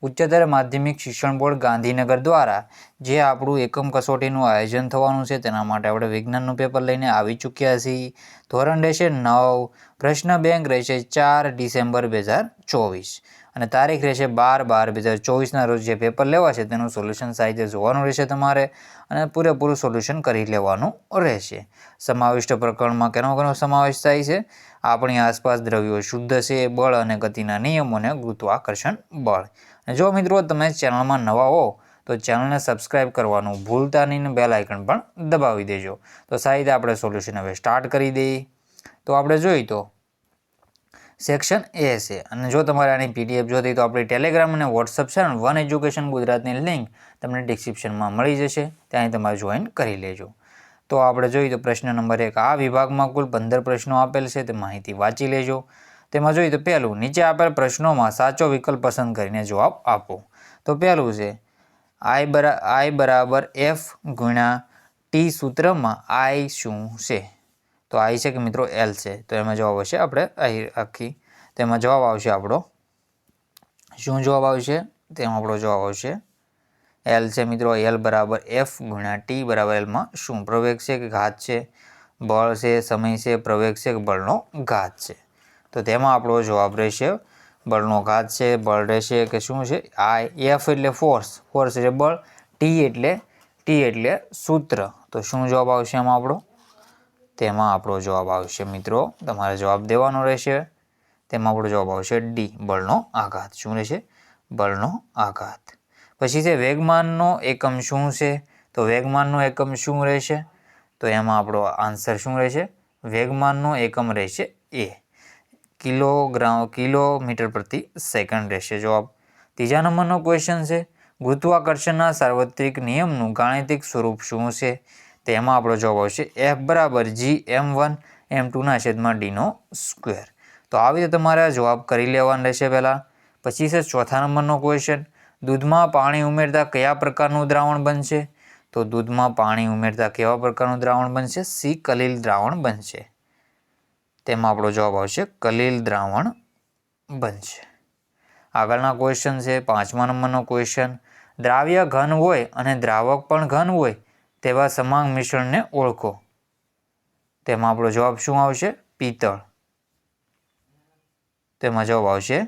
ઉચ્ચતર માધ્યમિક શિક્ષણ બોર્ડ ગાંધીનગર દ્વારા જે આપણું એકમ કસોટીનું આયોજન થવાનું છે તેના માટે આપણે વિજ્ઞાનનું પેપર લઈને આવી ચૂક્યા છીએ. ધોરણ રહેશે 9, પ્રશ્ન બેંક રહેશે 4 ડિસેમ્બર 2024 અને તારીખ રહેશે 12/12/2024ના રોજ જે પેપર લેવા છે તેનું સોલ્યુશન સાહિત્ય જોવાનું રહેશે તમારે અને પૂરેપૂરું સોલ્યુશન કરી લેવાનું રહેશે. સમાવિષ્ટ પ્રકરણમાં કેનો સમાવેશ થાય છે? આપણી આસપાસ દ્રવ્યો શુદ્ધ છે, બળ અને ગતિના નિયમો અને ગુરુત્વાકર્ષણ બળ. અને જો મિત્રો તમે ચેનલમાં નવા હો તો ચેનલને સબસ્ક્રાઇબ કરવાનું ભૂલતા નહીં અને બેલ આઇકન પણ દબાવી દેજો. તો સાહિત્ય આપણે સોલ્યુશન હવે સ્ટાર્ટ કરી દઈએ. તો આપણે જોઈએ તો સેક્શન એ છે અને જો તમારે આની પીડીએફ જોતી તો આપણી ટેલિગ્રામ અને વોટ્સઅપ ચેનલ વન એજ્યુકેશન ગુજરાતની લિંક તમને ડિસ્ક્રિપ્શનમાં મળી જશે, ત્યાં તમારે જોઈન કરી લેજો. તો આપણે જોઈએ તો પ્રશ્ન નંબર 1, આ વિભાગમાં કુલ 15 પ્રશ્નો આપેલ છે તે માહિતી વાંચી લેજો. તેમાં જોઈએ તો પહેલું, નીચે આપેલ પ્રશ્નોમાં સાચો વિકલ્પ પસંદ કરીને જવાબ આપો. તો પહેલું છે I બરાબર F ગુણ્યા T સૂત્રમાં I શું છે? તો I છે કે મિત્રો L છે, તો એમાં જવાબ આવશે આપણે આખી તેમાં જવાબ આવશે આપણો શું જવાબ આવશે? તેમાં આપણો જવાબ આવશે L છે મિત્રો. L બરાબર F ગુણ્યા T બરાબર Lમાં શું? પ્રવેગ છે કે ઘાત છે? બળ છે, સમય છે, પ્રવેગ છે કે બળનો ઘાત છે? તો તેમાં આપણો જવાબ રહેશે બળનો ઘાત છે. બળ રહેશે કે શું છે? F એટલે ફોર્સ એટલે બળ, T એટલે સૂત્ર. તો શું જવાબ આવશે એમાં આપણો? તેમાં આપણો જવાબ આવશે મિત્રો, તમારે જવાબ દેવાનો રહેશે. તેમાં આપણો જવાબ આવશે D, બળનો આઘાત. શું રહેશે? બળનો આઘાત. પછી છે વેગમાનનો એકમ શું છે? તો વેગમાનનો એકમ શું રહેશે? તો એમાં આપણો આન્સર શું રહેશે? વેગમાનનો એકમ રહેશે A, કિલોમીટર પ્રતિ સેકન્ડ રહેશે જવાબ. ત્રીજા નંબરનો ક્વેશ્ચન છે ગુરુત્વાકર્ષણના સાર્વત્રિક નિયમનું ગાણિતિક સ્વરૂપ શું છે? તેમાં આપણો જવાબ આવશે F બરાબર G(m1) m2 D². તો આવી રીતે તમારે જવાબ કરી લેવાનો રહેશે પહેલાં. પછી છે ચોથા નંબરનો ક્વેશ્ચન, દૂધમાં પાણી ઉમેરતા કયા પ્રકારનું દ્રાવણ બનશે? તો દૂધમાં પાણી ઉમેરતા કેવા પ્રકારનું દ્રાવણ બનશે? C, કલીલ દ્રાવણ બનશે. તેમાં આપણો જવાબ આવશે કલીલ દ્રાવણ બનશે. આગળના ક્વેશ્ચન છે પાંચમા નંબરનો ક્વેશ્ચન, દ્રાવ્ય ઘન હોય અને દ્રાવક પણ ઘન હોય તેવા સમાંગ મિશ્રણને ઓળખો. તેમાં આપણો જવાબ શું આવશે? પિત્તળ. તેમાં જવાબ આવશે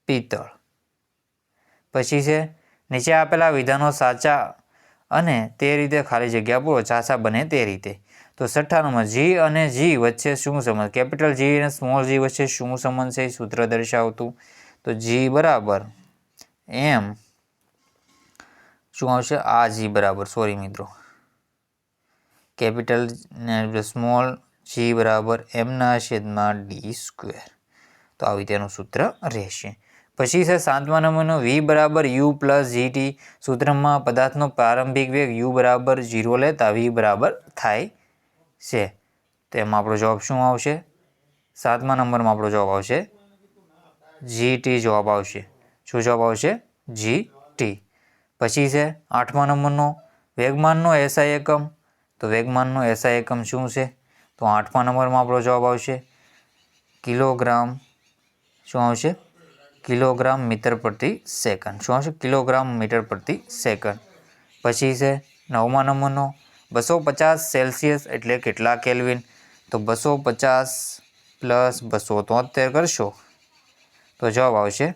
પિત્તળ. પછી છે નીચે આપેલા વિધાનો સાચા અને તે રીતે ખાલી જગ્યા પૂરો સાચા બને તે રીતે. તો 6થા નંબર, G અને G વચ્ચે શું સંબંધ? કેપિટલ G અને સ્મોલ g વચ્ચે શું સંબંધ છે સૂત્ર દર્શાવતું? તો G બરાબર M શું આવશે? આ G બરાબર કેપિટલ સ્મોલ g બરાબર m/d². તો આવી તેનું સૂત્ર રહેશે. પછી છે 7મા નંબરનો, V બરાબર U પ્લસ GT સૂત્રમાં પદાર્થનો પ્રારંભિક વેગ U બરાબર 0 લેતા V બરાબર થાય છે. તેમાં આપણો જવાબ શું આવશે? 7મા નંબરમાં આપણો જવાબ આવશે GT જવાબ આવશે. શું જવાબ આવશે? GT. પછી છે 8મા નંબરનો, વેગમાનનો SI એકમ. તો વેગમાનનો SI એકમ શું છે? તો 8મા નંબરમાં આપણો જવાબ આવશે કિલોગ્રામ. શું આવશે? કિલોગ્રામ મીટર પ્રતિ સેકન્ડ. શું આવશે? કિલોગ્રામ મીટર પ્રતિ સેકન્ડ. પછી છે 9મા નંબરનો, 250 સેલ્સિયસ એટલે કેટલા કેલ્વિન? તો 250 પ્લસ 273 કરશો તો જવાબ આવશે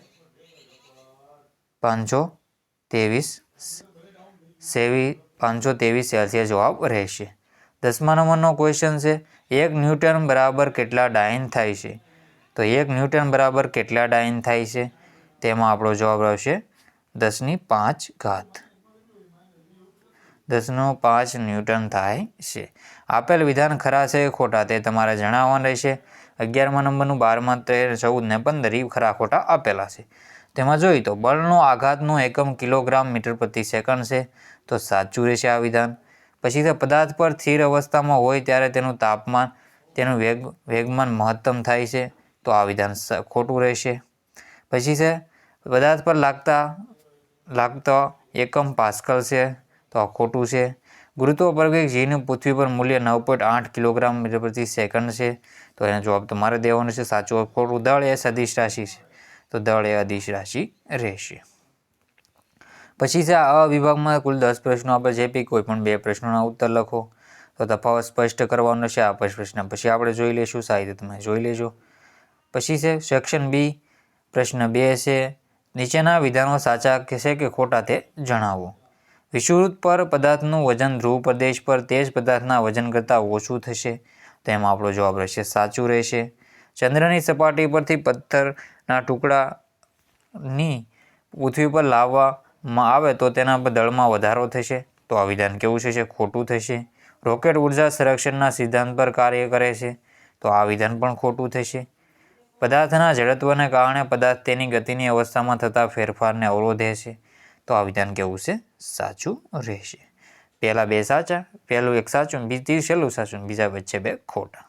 523 સેલ્સિયસ જવાબ રહેશે. 10મા નંબરનો ક્વેશ્ચન છે 1 ન્યૂટન બરાબર કેટલા ડાયન થાય છે? તો 1 ન્યૂટન બરાબર કેટલા ડાયન થાય છે? તેમાં આપણો જવાબ આવશે 10⁵. 10⁵ ન્યૂટન થાય છે. આપેલ વિધાન ખરા છે કે ખોટા તે તમારે જણાવવાનું રહેશે. 11મા નંબરનું 12મા 13, 14 ને 15 ખરા ખોટા આપેલા છે. તેમાં જોઈએ તો બળનો આઘાતનો એકમ કિલોગ્રામ મીટર પ્રતિ સેકન્ડ છે, તો સાચું રહેશે આ વિધાન. પછી તે પદાર્થ પર સ્થિર અવસ્થામાં હોય ત્યારે તેનું તાપમાન તેનું વેગમાન મહત્તમ થાય છે, તો આ વિધાન ખોટું રહેશે. પછી છે પદાર્થ પર લાગતો એકમ પાસ્કલ છે, તો આ ખોટું છે. ગુરુત્વ પ્રવેગ Gનું પૃથ્વી પર મૂલ્ય 9.8 કિલોગ્રામ મીટર પ્રતિ સેકન્ડ છે, તો એનો જવાબ તમારે દેવાનો છે સાચું ખોટું. દળ એ સદિશ રાશિ છે, તો દળ એ અદિશ રાશિ રહેશે. પછી છે આ વિભાગમાં કુલ 10 પ્રશ્નો આપણે જે પૈકી કોઈ પણ 2 પ્રશ્નોના ઉત્તર લખો. તો તફાવત સ્પષ્ટ કરવાનો છે આ પ્રશ્ન પછી આપણે જોઈ લઈશું. સાહિત્ય તમે જોઈ લેજો. પછી છે સેક્શન બી. પ્રશ્ન 2 છે નીચેના વિધાનો સાચા છે કે ખોટા તે જણાવો. વિષુવવૃત્ત પર પદાર્થનું વજન ધ્રુવ પ્રદેશ પર તે જ પદાર્થના વજન કરતાં ઓછું થશે. તો એમાં આપણો જવાબ રહેશે સાચું રહેશે. ચંદ્રની સપાટી પરથી પથ્થરના ટુકડાની પૃથ્વી પર લાવવામાં આવે તો તેના દળમાં વધારો થશે. તો આ વિધાન કેવું છે ખોટું થશે. રોકેટ ઉર્જા સંરક્ષણના સિદ્ધાંત પર કાર્ય કરે છે. તો આ વિધાન પણ ખોટું થશે. પદાર્થના જડત્વને કારણે પદાર્થ તેની ગતિની અવસ્થામાં થતા ફેરફારને અવરોધે છે. તો આ વિધાન કેવું છે સાચું રહેશે. પહેલા 2 સાચા, પહેલું 1 સાચું, છેલ્લું સાચું, બીજા વચ્ચે 2 ખોટા.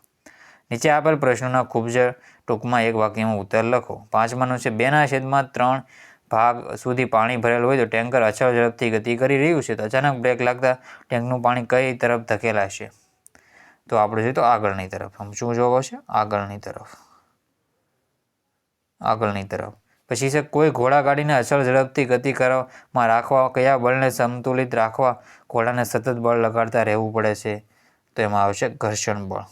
નીચે આપેલ પ્રશ્નોના ખૂબ જ ટૂંકમાં એક વાક્યમાં ઉત્તર લખો. 5માનું છે 2/3 ભાગ સુધી પાણી ભરેલું હોય તો ટેન્કર અચળ ઝડપથી ગતિ કરી રહ્યું છે તો અચાનક બ્રેક લાગતા ટેન્કનું પાણી કઈ તરફ ધકેલાશે. તો આપણે જોઈએ તો આગળની તરફ. શું જવાબ આવશે? આગળની તરફ. પછી છે કોઈ ઘોડાગાડીને અચળ ઝડપથી ગતિ કરવામાં રાખવા કયા બળને સંતુલિત રાખવા ઘોડાને સતત બળ લગાડતા રહેવું પડે છે. તો એમાં આવશે ઘર્ષણ બળ.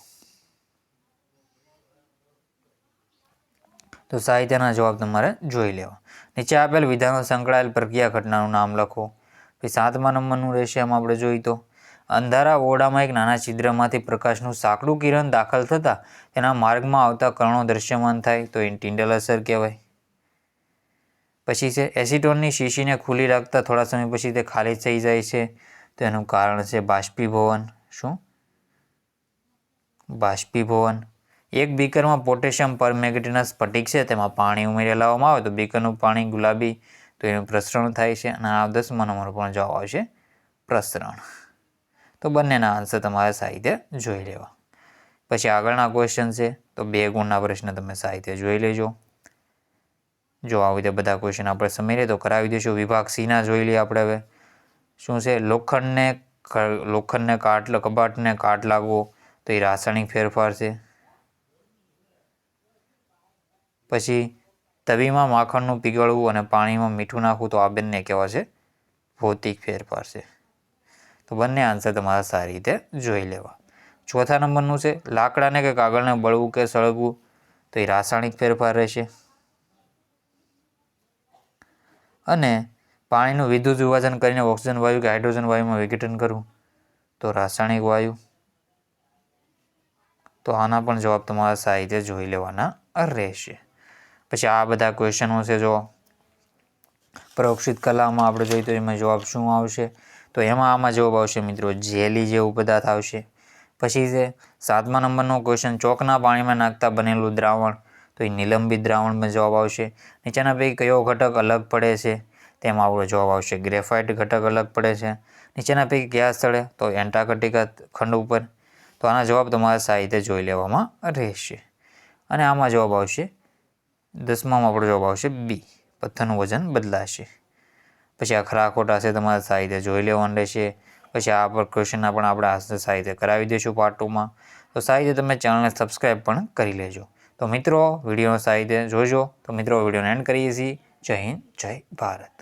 તો સાહિત્યના જવાબ તમારે જોઈ લેવા. નીચે આપેલ વિધાનો સંકળાયેલ પ્રક્રિયા ઘટનાનું નામ લખો. પછી 7મા નંબરનું રહેશે. એમાં આપણે જોઈએ તો અંધારા ઓરડામાં એક નાના છિદ્રમાંથી પ્રકાશનું સાંકડું કિરણ દાખલ થતાં તેના માર્ગમાં આવતા કણો દ્રશ્યમાન થાય તો એ ટિન્ડલ અસર કહેવાય. પછી છે એસિટોનની શીશીને ખુલ્લી રાખતા થોડા સમય પછી તે ખાલી થઈ જાય છે તો એનું કારણ છે બાષ્પીભવન. શું? બાષ્પીભવન. એક બીકરમાં પોટેશિયમ પરમેંગેનેટ સ્ફટિક છે તેમાં પાણી ઉમેરી લાવવામાં આવે તો બીકરનું પાણી ગુલાબી તો એનું પ્રસરણ થાય છે. અને આ 10મા નંબર પર જવાબ આવશે પ્રસરણ. તો બંનેના આન્સર તમારે સાહિત્ય જોઈ લેવા. પછી આગળના ક્વેશ્ચન છે તો 2 ગુણના પ્રશ્ન તમે સાહિત્ય જોઈ લેજો. જો આવી રીતે બધા ક્વેશ્ચન આપણે સમજી તો કરાવી દઈશું. વિભાગ સીના જોઈ લઈએ આપણે હવે. શું છે? લોખંડને કબાટને કાટ લાગવો તો એ રાસાયણિક ફેરફાર છે. પછી તવીમાં માખણનું પીગળવું અને પાણીમાં મીઠું નાખવું તો આ બંને કેવા છે? ભૌતિક ફેરફાર છે. તો બંને આન્સર તમારે સારી રીતે જોઈ લેવા. 4થા નંબરનું છે લાકડાને કે કાગળને બળવું કે સળગવું તો એ રાસાયણિક ફેરફાર રહેશે. અને પાણીનું વિદ્યુત વિભાજન કરીને ઓક્સિજન વાયુ કે હાઇડ્રોજન વાયુમાં વિઘટન કરવું તો રાસાયણિક વાયુ. તો આના પણ જવાબ તમારા સાહિત્ય જોઈ લેવાના રહેશે. પછી આ બધા ક્વેશ્ચનો છે જો પરોક્ષિત કલામાં આપણે જોઈએ તો એમાં જવાબ શું આવશે? તો આમાં જવાબ આવશે મિત્રો જેલી જેવું પદાર્થ આવશે. પછી છે 7મા નંબરનો ક્વેશ્ચન ચોકના પાણીમાં નાખતા બનેલું દ્રાવણ તો એ નિલંબિત દ્રાવણમાં જવાબ આવશે. નીચેના પૈકી કયો ઘટક અલગ પડે છે? તેમાં આપણો જવાબ આવશે ગ્રેફાઇટ ઘટક અલગ પડે છે. નીચેના પૈકી કયા સ્થળે? તો એન્ટાર્કટિકા ખંડ ઉપર. તો આના જવાબ તમારા સાહિત્ય જોઈ લેવામાં રહેશે. અને આમાં જવાબ આવશે 10મામાં આપણો જવાબ આવશે બી. પથ્થરનું વજન બદલાશે. પછી આ ખરા ખોટા છે તમારે સાહિત્ય જોઈ લેવાનું રહેશે. પછી આ પર ક્વેશ્ચનના પણ આપણે સાહિત્ય કરાવી દઈશું પાર્ટ 2માં. તો સાહિત્ય તમે ચેનલને સબસ્ક્રાઈબ પણ કરી લેજો. તો મિત્રો વિડીયોનો સાહિત્ય જોજો. તો મિત્રો વિડીયોને એન્ડ કરીએ છીએ. જય હિન્દ, જય ભારત.